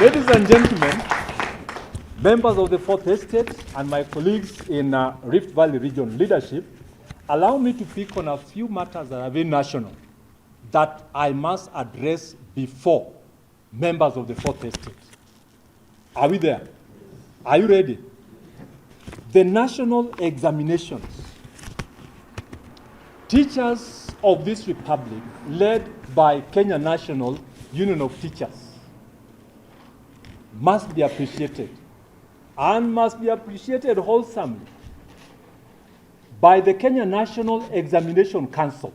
Ladies and gentlemen, members of the Fourth Estate and my colleagues in Rift Valley Region leadership, allow me to pick on a few matters that are very national that I must address before members of the Fourth Estate. Are we there? Are you ready? The national examinations. Teachers of this republic, led by Kenya National Union of Teachers, must be appreciated and must be appreciated wholesomely by the Kenya National Examination Council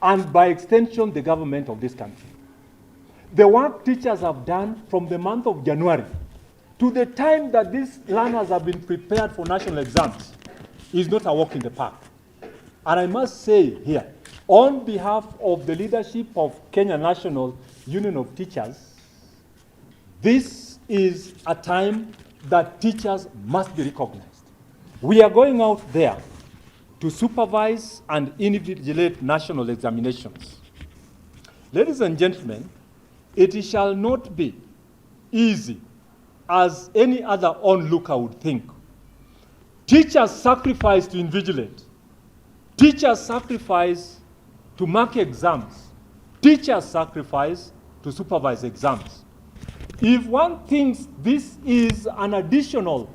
and by extension the government of this country. The work teachers have done from the month of January to the time that these learners have been prepared for national exams is not a walk in the park. And I must say here, on behalf of the leadership of Kenya National Union of Teachers, this is a time that teachers must be recognized. We are going out there to supervise and invigilate national examinations. Ladies and gentlemen, it shall not be easy as any other onlooker would think. Teachers sacrifice to invigilate. Teachers sacrifice to mark exams. Teachers sacrifice to supervise exams. If one thinks this is an additional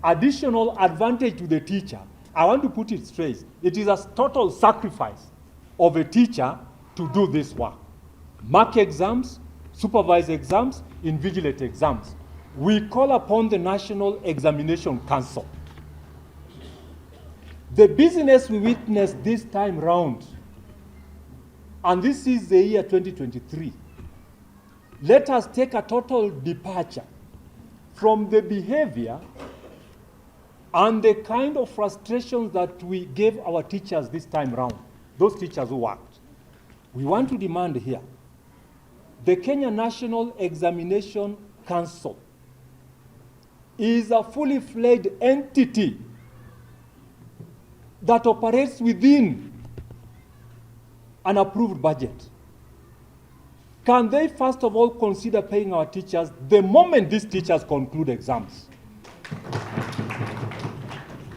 advantage to the teacher, I want to put it straight. It is a total sacrifice of a teacher to do this work. Mark exams, supervise exams, invigilate exams. We call upon the National Examination Council. The business we witnessed this time round, and this is the year 2023, let us take a total departure from the behavior and the kind of frustrations that we gave our teachers this time round, those teachers who worked. We want to demand here, the Kenya National Examination Council is a fully fledged entity that operates within an approved budget. Can they first of all consider paying our teachers the moment these teachers conclude exams?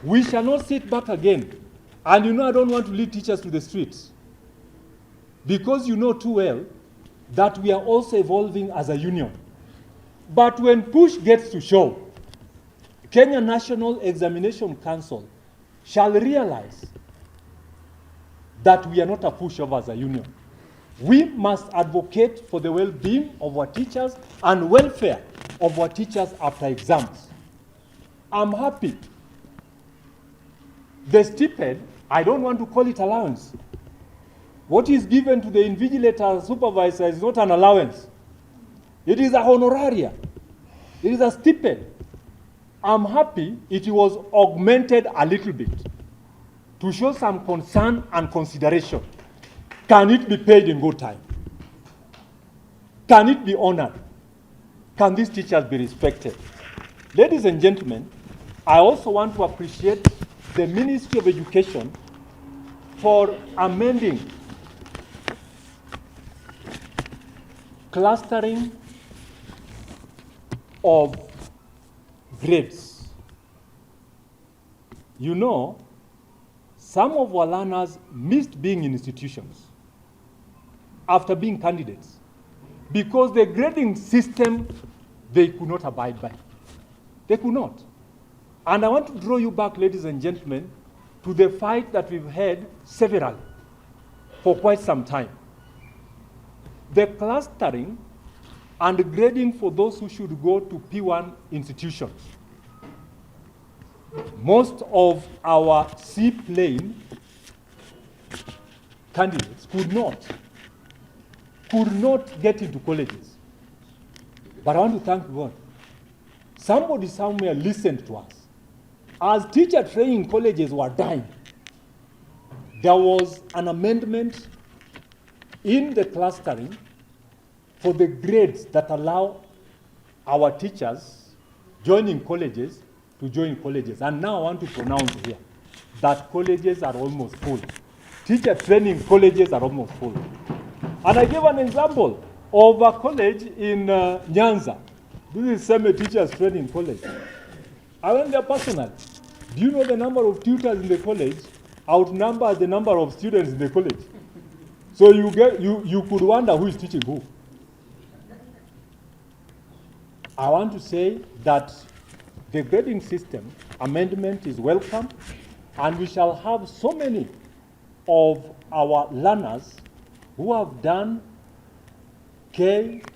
We shall not sit back again. And you know I don't want to lead teachers to the streets, because you know too well that we are also evolving as a union. But when push gets to shove, Kenya National Examination Council shall realize that we are not a pushover as a union. We must advocate for the well-being of our teachers and welfare of our teachers after exams. I'm happy. The stipend, I don't want to call it allowance. What is given to the invigilator supervisor is not an allowance. It is a honoraria. It is a stipend. I'm happy it was augmented a little bit to show some concern and consideration. Can it be paid in good time? Can it be honored? Can these teachers be respected? Ladies and gentlemen, I also want to appreciate the Ministry of Education for amending clustering of grades. You know, some of our learners missed being in institutions after being candidates because the grading system they could not abide by. They could not. And I want to draw you back, ladies and gentlemen, to the fight that we've had severally for quite some time. The clustering and grading for those who should go to P1 institutions. Most of our C-plane candidates could not get into colleges. But I want to thank God. Somebody somewhere listened to us. As teacher training colleges were dying, there was an amendment in the clustering for the grades that allow our teachers joining colleges to join colleges. And now I want to pronounce here that colleges are almost full. Teacher training colleges are almost full. And I gave an example of a college in Nyanza This is semi teachers training college. I went there personally. Do you know the number of tutors in the college outnumbers the number of students in the college? So you could wonder who is teaching who. I want to say that the grading system amendment is welcome, and we shall have so many of our learners who have done KCE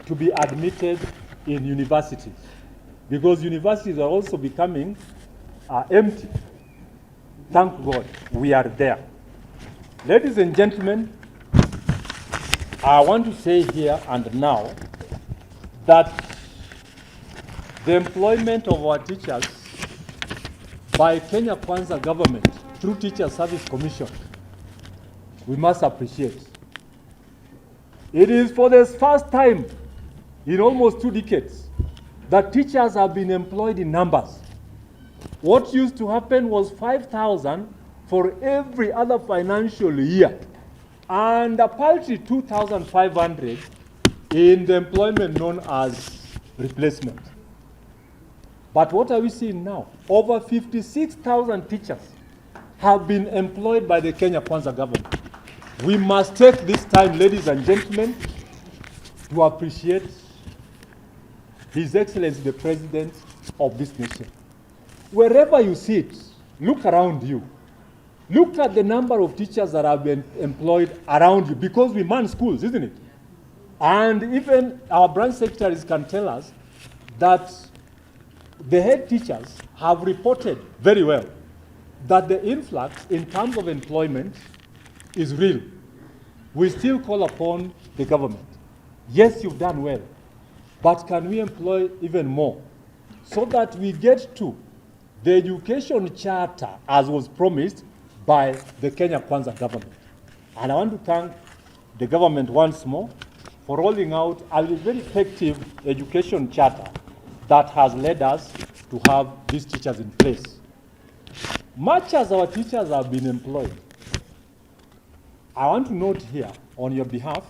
to be admitted in universities, because universities are also becoming empty. Thank God we are there. Ladies and gentlemen, I want to say here and now that the employment of our teachers by Kenya Kwanza government through Teacher Service Commission, we must appreciate. It is for the first time in almost 2 decades that teachers have been employed in numbers. What used to happen was 5,000 for every other financial year, and a paltry 2,500 in the employment known as replacement. But what are we seeing now? Over 56,000 teachers have been employed by the Kenya Kwanza government. We must take this time, ladies and gentlemen, to appreciate His Excellency the President of this nation. Wherever you sit, look around you. Look at the number of teachers that have been employed around you, because we man schools, isn't it? And even our branch secretaries can tell us that the head teachers have reported very well that the influx in terms of employment is real. We still call upon the government. Yes, you've done well, but can we employ even more so that we get to the education charter as was promised by the Kenya Kwanza government? And I want to thank the government once more for rolling out a very effective education charter that has led us to have these teachers in place. Much as our teachers have been employed, I want to note here on your behalf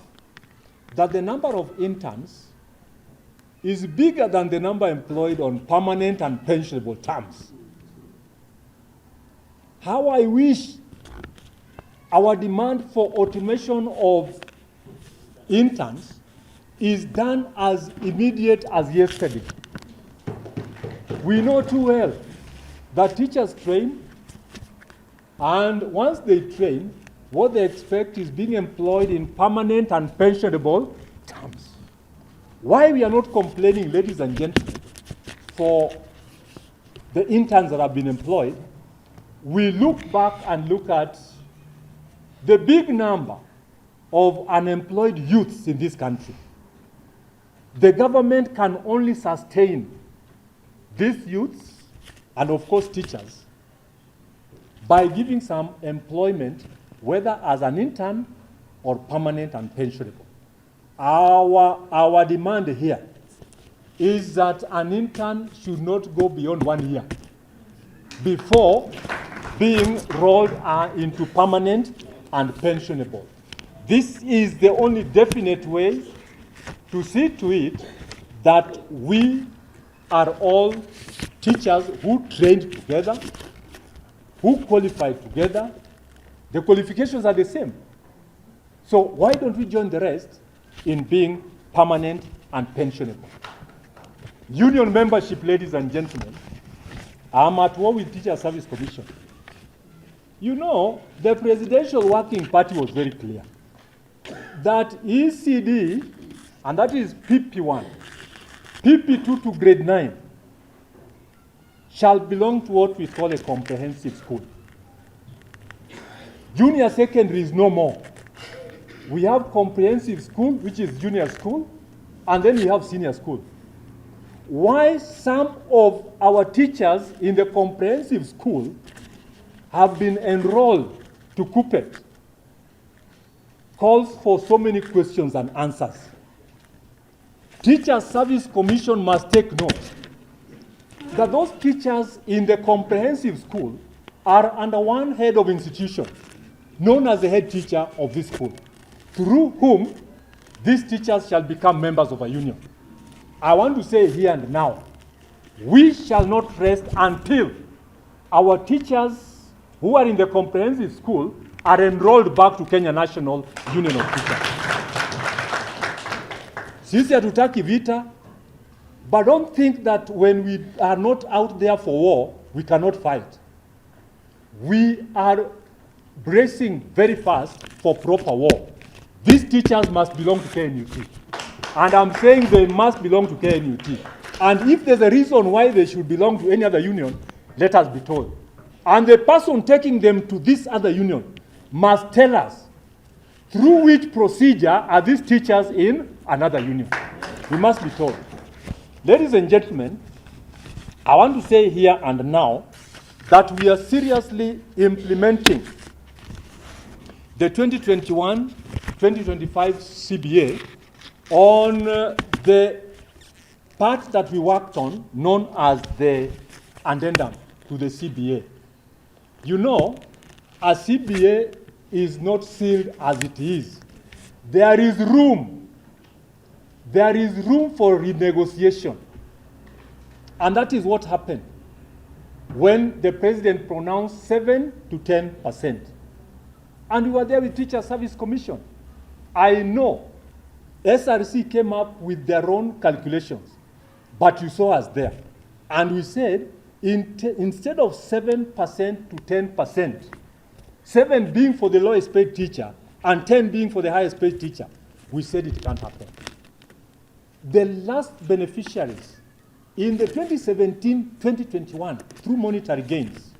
that the number of interns is bigger than the number employed on permanent and pensionable terms. How I wish our demand for automation of interns is done as immediate as yesterday. We know too well that teachers train, and once they train, what they expect is being employed in permanent and pensionable terms. Why we are not complaining, ladies and gentlemen, for the interns that have been employed, we look back and look at the big number of unemployed youths in this country. The government can only sustain these youths, and of course teachers, by giving some employment, whether as an intern or permanent and pensionable. Our demand here is that an intern should not go beyond 1 year before being rolled into permanent and pensionable. This is the only definite way to see to it that we are all teachers who trained together, who qualified together. The qualifications are the same. So why don't we join the rest in being permanent and pensionable? Union membership, ladies and gentlemen, I'm at war with Teacher Service Commission. You know, the Presidential Working Party was very clear that ECD, and that is PP1, PP2 to grade 9, shall belong to what we call a comprehensive school. Junior secondary is no more. We have comprehensive school, which is junior school, and then we have senior school. Why some of our teachers in the comprehensive school have been enrolled to KUPPET calls for so many questions and answers. Teacher Service Commission must take note that those teachers in the comprehensive school are under one head of institution, known as the head teacher of this school, through whom these teachers shall become members of a union. I want to say here and now, we shall not rest until our teachers who are in the comprehensive school are enrolled back to Kenya National Union of Teachers. Sisi hatutaki vita, but don't think that when we are not out there for war, we cannot fight. We are bracing very fast for proper war. These teachers must belong to KNUT. And I'm saying they must belong to KNUT. And if there's a reason why they should belong to any other union, let us be told. And the person taking them to this other union must tell us through which procedure are these teachers in another union. We must be told. Ladies and gentlemen, I want to say here and now that we are seriously implementing the 2021-2025 CBA on the part that we worked on, known as the addendum to the CBA. You know, a CBA is not sealed as it is. There is room. There is room for renegotiation. And that is what happened when the president pronounced 7 to 10%. And we were there with Teacher Service Commission. I know SRC came up with their own calculations, but you saw us there. And we said, instead of 7% to 10%, 7 being for the lowest paid teacher and 10 being for the highest paid teacher, we said it can't happen. The last beneficiaries in the 2017-2021 through monetary gains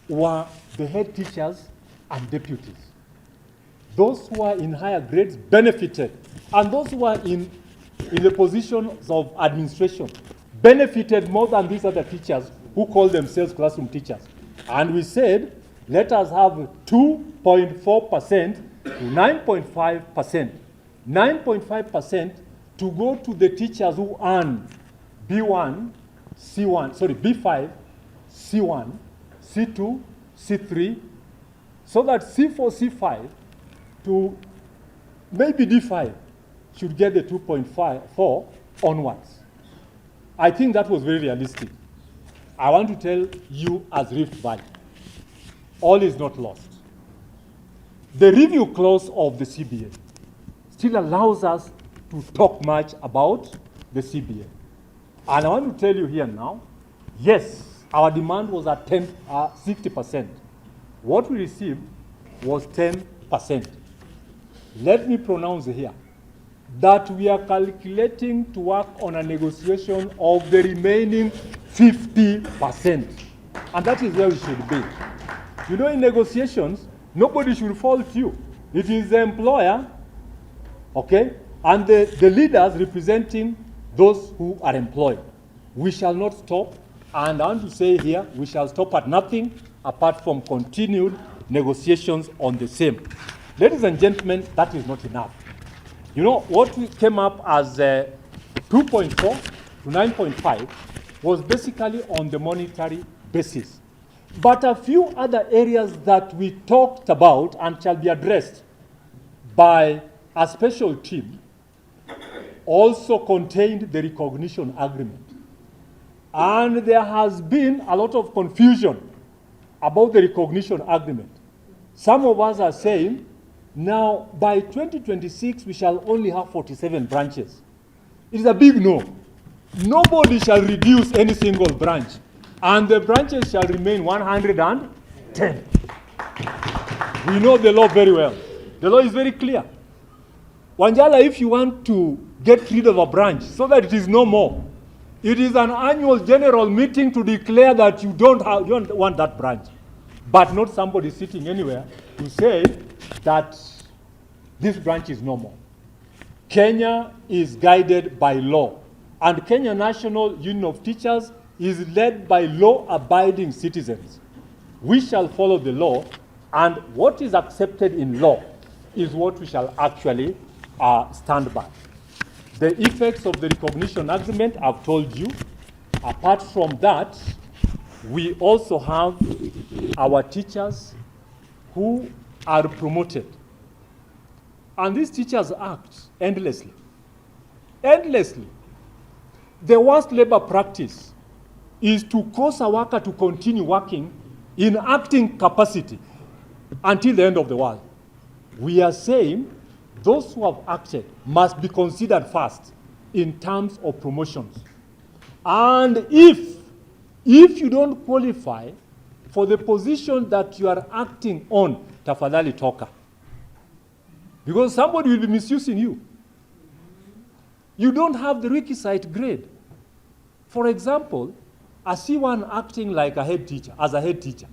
were the head teachers and deputies. Those who are in higher grades benefited, and those who are in the positions of administration benefited more than these other teachers who call themselves classroom teachers. And we said, let us have 2.4% to 9.5%. 9.5% to go to the teachers who earn B1, C1, sorry, B5, C1, C2, C3, so that C4, C5 to maybe D5 should get the 2.4 onwards. I think that was very realistic. I want to tell you as Rift Valley, all is not lost. The review clause of the CBA still allows us to talk much about the CBA. And I want to tell you here now, yes, our demand was at 60%. What we received was 10%. Let me pronounce here that we are calculating to work on a negotiation of the remaining 50%. And that is where we should be. You know, in negotiations, nobody should fault you. It is the employer, okay, and the leaders representing those who are employed. We shall not stop, and I want to say here, we shall stop at nothing apart from continued negotiations on the same. Ladies and gentlemen, that is not enough. You know, what we came up as 2.4 to 9.5 was basically on the monetary basis. But a few other areas that we talked about and shall be addressed by a special team also contained the recognition agreement. And there has been a lot of confusion about the recognition agreement. Some of us are saying, now by 2026 we shall only have 47 branches. It is a big no. Nobody shall reduce any single branch, and the branches shall remain 110. We know the law very well. The law is very clear. Wanjala, if you want to get rid of a branch so that it is no more, it is an annual general meeting to declare that you don't want that branch, but not somebody sitting anywhere to say that this branch is no more. Kenya is guided by law, and Kenya National Union of Teachers is led by law-abiding citizens. We shall follow the law, and what is accepted in law is what we shall actually stand by. The effects of the recognition agreement, I've told you. Apart from that, we also have our teachers who are promoted And these teachers act endlessly. Endlessly. The worst labor practice is to cause a worker to continue working in acting capacity until the end of the world. We are saying those who have acted must be considered first in terms of promotions. And if you don't qualify for the position that you are acting on, tafadhali toka. Because somebody will be misusing you. You don't have the requisite grade. For example, I see one acting like a head teacher, as a head teacher.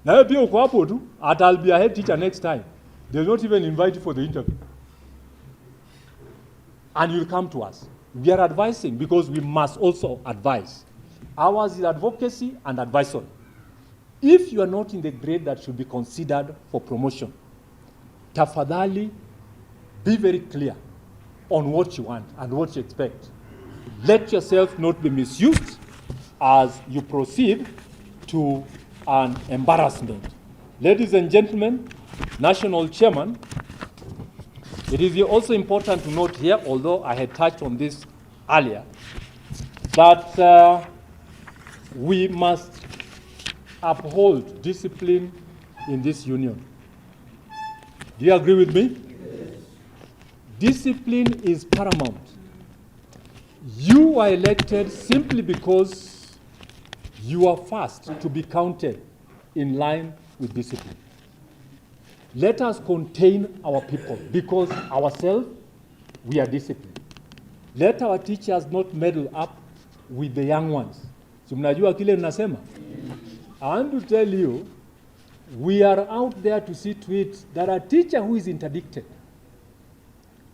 Now, if you go I'll be a head teacher next time. They'll not even invite you for the interview. And you'll come to us. We are advising because we must also advise. Ours is advocacy and advisory. If you are not in the grade that should be considered for promotion, tafadhali, be very clear on what you want and what you expect. Let yourself not be misused as you proceed to an embarrassment. Ladies and gentlemen, National Chairman, it is also important to note here, although I had touched on this earlier, that we must uphold discipline in this union. Do you agree with me? Yes. Discipline is paramount. You are elected simply because you are first to be counted in line with discipline. Let us contain our people because ourselves, we are disciplined. Let our teachers not meddle up with the young ones. So mnajua kile mnasema? I want to tell you, we are out there to see to it that a teacher who is interdicted,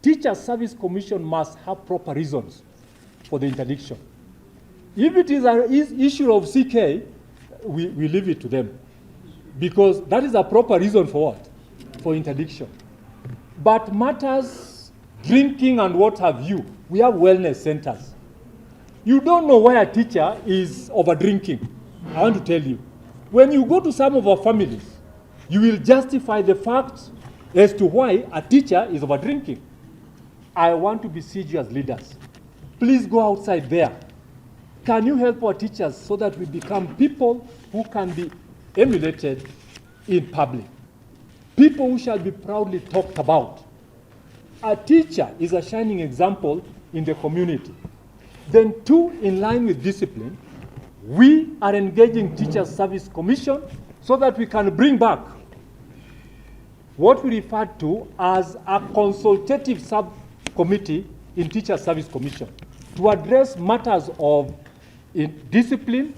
Teacher Service Commission must have proper reasons for the interdiction. If it is an issue of CK, we leave it to them. Because that is a proper reason for what? For interdiction. But matters, drinking and what have you, we have wellness centers. You don't know why a teacher is over drinking. I want to tell you. When you go to some of our families, you will justify the fact as to why a teacher is over drinking. I want to beseech you as leaders. Please go outside there. Can you help our teachers so that we become people who can be emulated in public? People who shall be proudly talked about. A teacher is a shining example in the community. Then two, in line with discipline, we are engaging Teacher Service Commission so that we can bring back what we refer to as a consultative subcommittee in Teacher Service Commission to address matters of discipline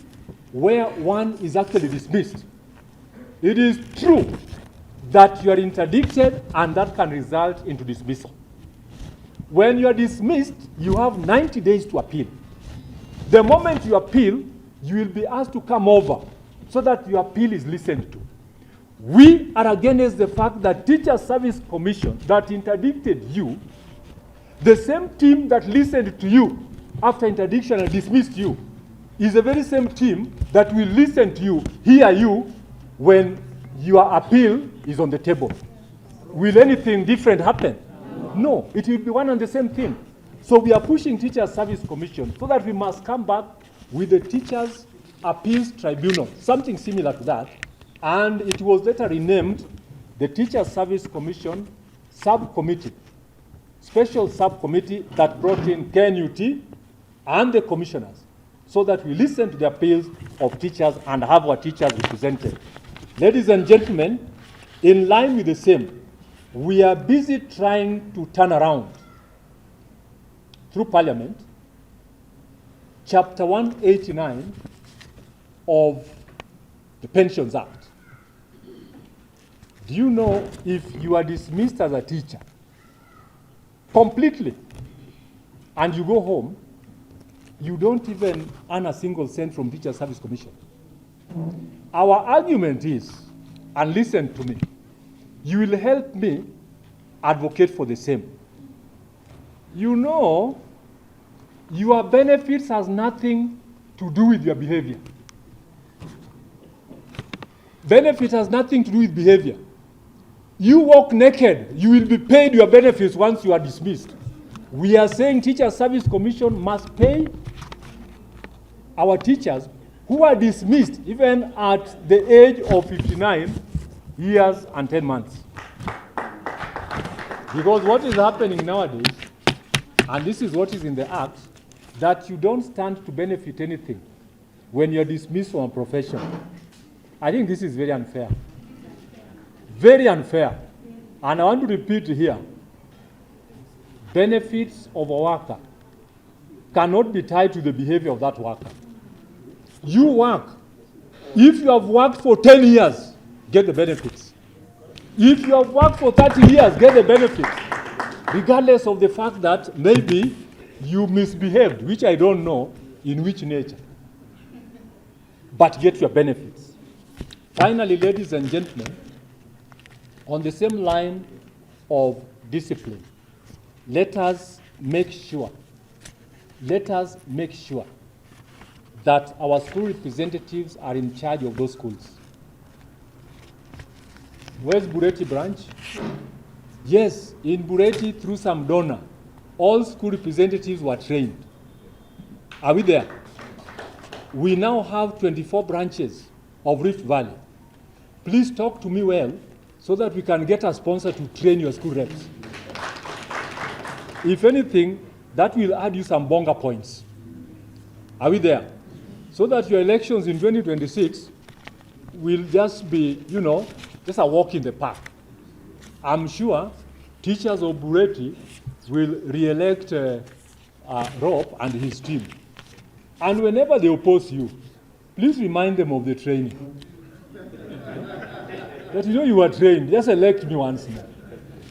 where one is actually dismissed. It is true that you are interdicted and that can result into dismissal. When you are dismissed, you have 90 days to appeal. The moment you appeal, you will be asked to come over so that your appeal is listened to. We are against the fact that Teacher Service Commission that interdicted you, the same team that listened to you after interdiction and dismissed you, is the very same team that will listen to you, hear you, when your appeal is on the table. Will anything different happen? No, it will be one and the same thing. So we are pushing Teacher Service Commission so that we must come back with the Teachers Appeals Tribunal, something similar to that, and it was later renamed the Teacher Service Commission Subcommittee, special subcommittee that brought in KNUT and the commissioners so that we listen to the appeals of teachers and have our teachers represented. Ladies and gentlemen, in line with the same, we are busy trying to turn around through Parliament Chapter 189 of the Pensions Act. Do you know if you are dismissed as a teacher completely and you go home, you don't even earn a single cent from Teacher Service Commission? Our argument is, and listen to me, you will help me advocate for the same. You know, your benefits has nothing to do with your behavior. Benefit has nothing to do with behavior. You walk naked, you will be paid your benefits once you are dismissed. We are saying Teacher Service Commission must pay our teachers who are dismissed even at the age of 59 years and 10 months. Because what is happening nowadays, and this is what is in the Act, that you don't stand to benefit anything when you're dismissed from a profession. I think this is very unfair. Very unfair. And I want to repeat here, benefits of a worker cannot be tied to the behavior of that worker. You work. If you have worked for 10 years, get the benefits. If you have worked for 30 years, get the benefits. Regardless of the fact that maybe you misbehaved, which I don't know in which nature. But get your benefits. Finally, ladies and gentlemen, on the same line of discipline, let us make sure that our school representatives are in charge of those schools. Where's Bureti branch? Yes, in Bureti, through some donor, all school representatives were trained. Are we there? We now have 24 branches of Rift Valley. Please talk to me well so that we can get a sponsor to train your school reps. If anything, that will add you some bonga points. Are we there? So that your elections in 2026 will just be, just a walk in the park. I'm sure teachers of Bureti will re-elect Rob and his team. And whenever they oppose you, please remind them of the training. That you were trained, just elect me once more.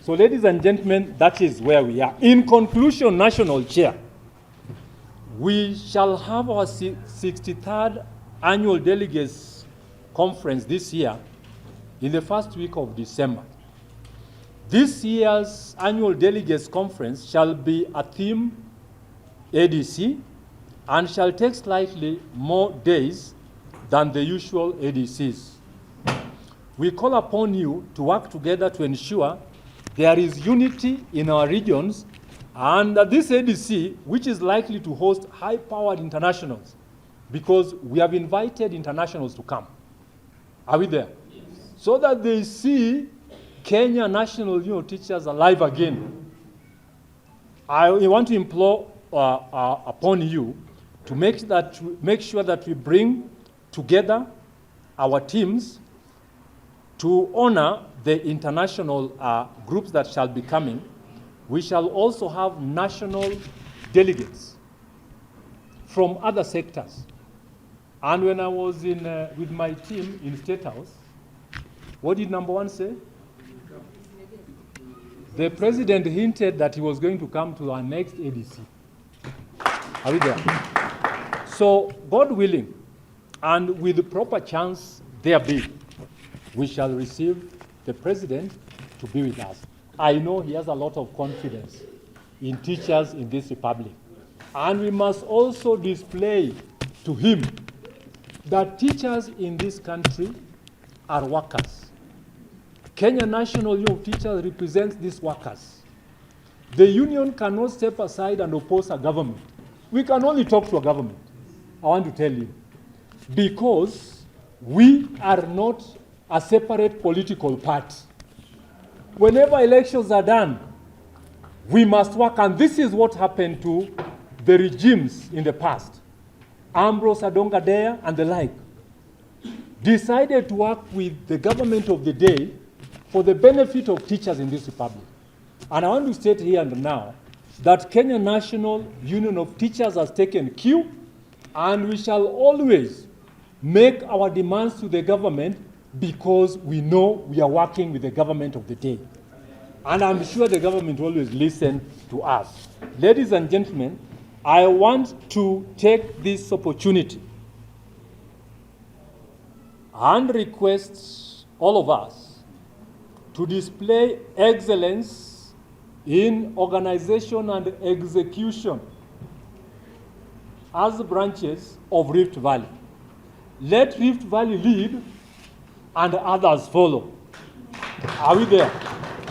So ladies and gentlemen, that is where we are. In conclusion, National Chair, we shall have our 63rd Annual Delegates Conference this year in the first week of December. This year's Annual Delegates Conference shall be a theme ADC and shall take slightly more days than the usual ADCs. We call upon you to work together to ensure there is unity in our regions, and this ADC, which is likely to host high-powered internationals, because we have invited internationals to come. Are we there? Yes. So that they see Kenya national teachers alive again. I want to implore upon you to make sure that we bring together our teams to honor the international groups that shall be coming. We shall also have national delegates from other sectors. And when I was with my team in State House, what did number one say? The president hinted that he was going to come to our next ADC. Are we there? So, God willing, and with the proper chance there be, we shall receive the president to be with us. I know he has a lot of confidence in teachers in this republic. And we must also display to him that teachers in this country are workers. Kenya National Union of Teachers represents these workers. The union cannot step aside and oppose a government. We can only talk to a government, I want to tell you, because we are not a separate political party. Whenever elections are done, we must work, and this is what happened to the regimes in the past. Ambrose Adonga Dea and the like decided to work with the government of the day for the benefit of teachers in this republic. And I want to state here and now that Kenya National Union of Teachers has taken cue, and we shall always make our demands to the government because we know we are working with the government of the day. And I'm sure the government will always listen to us. Ladies and gentlemen, I want to take this opportunity and request all of us to display excellence in organization and execution as branches of Rift Valley. Let Rift Valley lead and others follow. Are we there?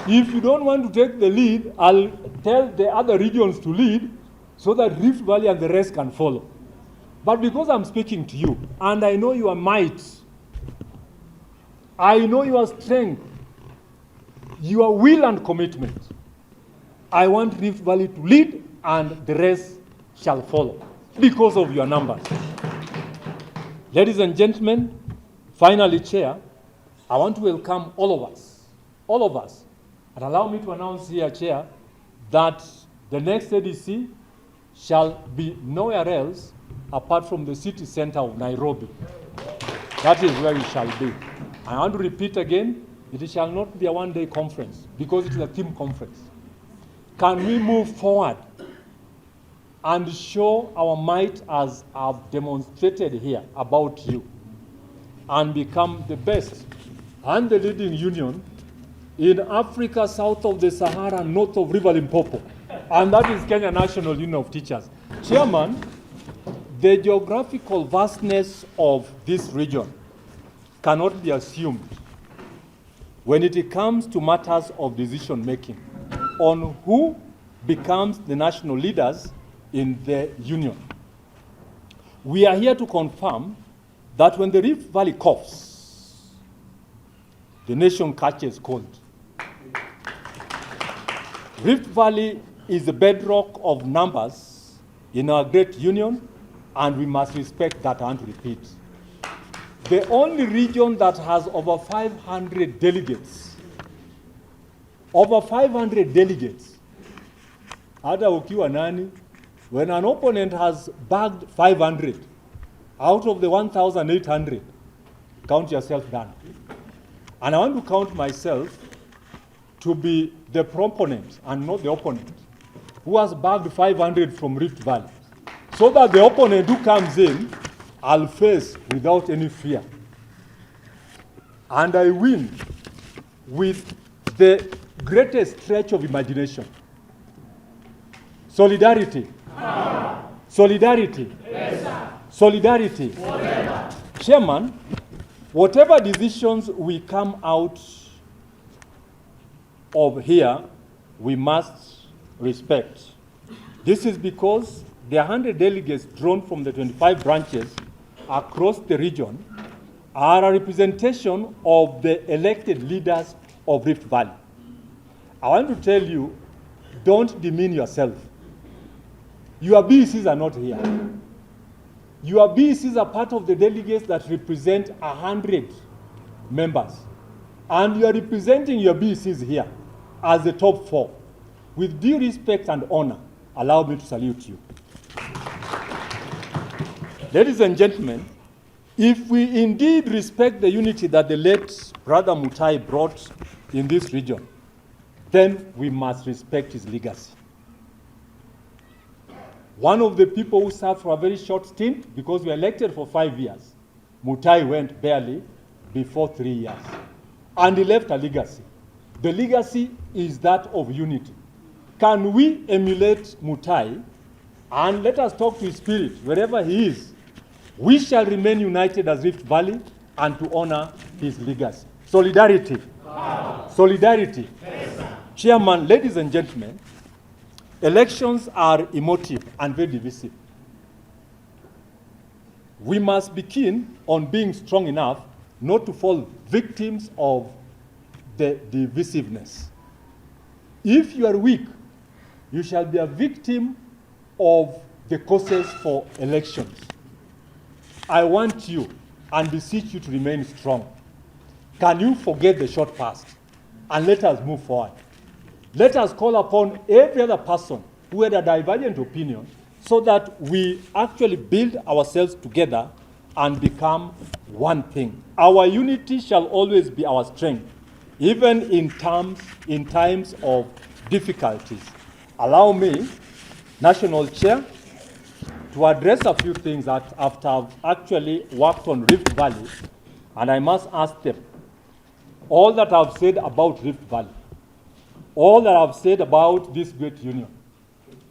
If you don't want to take the lead, I'll tell the other regions to lead so that Rift Valley and the rest can follow. But because I'm speaking to you, and I know your might, I know your strength, your will and commitment, I want Rift Valley to lead and the rest shall follow because of your numbers. Ladies and gentlemen, finally, Chair, I want to welcome all of us, and allow me to announce here, Chair, that the next ADC shall be nowhere else apart from the city center of Nairobi. That is where it shall be. I want to repeat again, it shall not be a one-day conference because it is a theme conference. Can we move forward and show our might as I've demonstrated here about you and become the best and the leading union in Africa south of the Sahara, north of River Limpopo, and that is Kenya National Union of Teachers. Chairman, the geographical vastness of this region cannot be assumed when it comes to matters of decision making on who becomes the national leaders in the union. We are here to confirm that when the Rift Valley coughs, the nation catches cold. Rift Valley is the bedrock of numbers in our great union, and we must respect that and repeat. The only region that has over 500 delegates, hata ukiwa nani, when an opponent has bagged 500 out of the 1,800, count yourself done. And I want to count myself to be the proponent and not the opponent who has bagged 500 from Rift Valley, so that the opponent who comes in, I'll face without any fear. And I win with the greatest stretch of imagination. Solidarity. Solidarity. Yes, solidarity. Whatever. Chairman, whatever decisions we come out of here, we must respect. This is because the 100 delegates drawn from the 25 branches across the region are a representation of the elected leaders of Rift Valley. I want to tell you, don't demean yourself. Your BECs are not here. Your BECs are part of the delegates that represent 100 members. And you are representing your BECs here as the top 4. With due respect and honor, allow me to salute you. Ladies and gentlemen, if we indeed respect the unity that the late Brother Mutai brought in this region, then we must respect his legacy. One of the people who served for a very short stint, because we were elected for 5 years, Mutai went barely before 3 years. And he left a legacy. The legacy is that of unity. Can we emulate Mutai and let us talk to his spirit wherever he is? We shall remain united as Rift Valley and to honor his legacy. Solidarity. Wow. Solidarity. Yes. Chairman, ladies and gentlemen, elections are emotive and very divisive. We must be keen on being strong enough not to fall victims of the divisiveness. If you are weak, you shall be a victim of the causes for elections. I want you and beseech you to remain strong. Can you forget the short past and let us move forward? Let us call upon every other person who had a divergent opinion so that we actually build ourselves together and become one thing. Our unity shall always be our strength, even in times of difficulties. Allow me, National Chair, to address a few things that after I've actually worked on Rift Valley, and I must ask them, all that I've said about Rift Valley, all that I've said about this great union,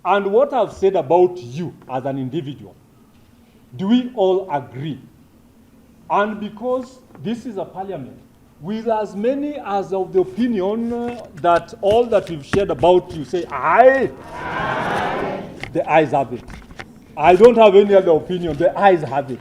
and what I've said about you as an individual, do we all agree? And because this is a parliament with as many as of the opinion that all that we've shared about you say aye. Aye. The ayes have it. I don't have any other opinion. The ayes have it.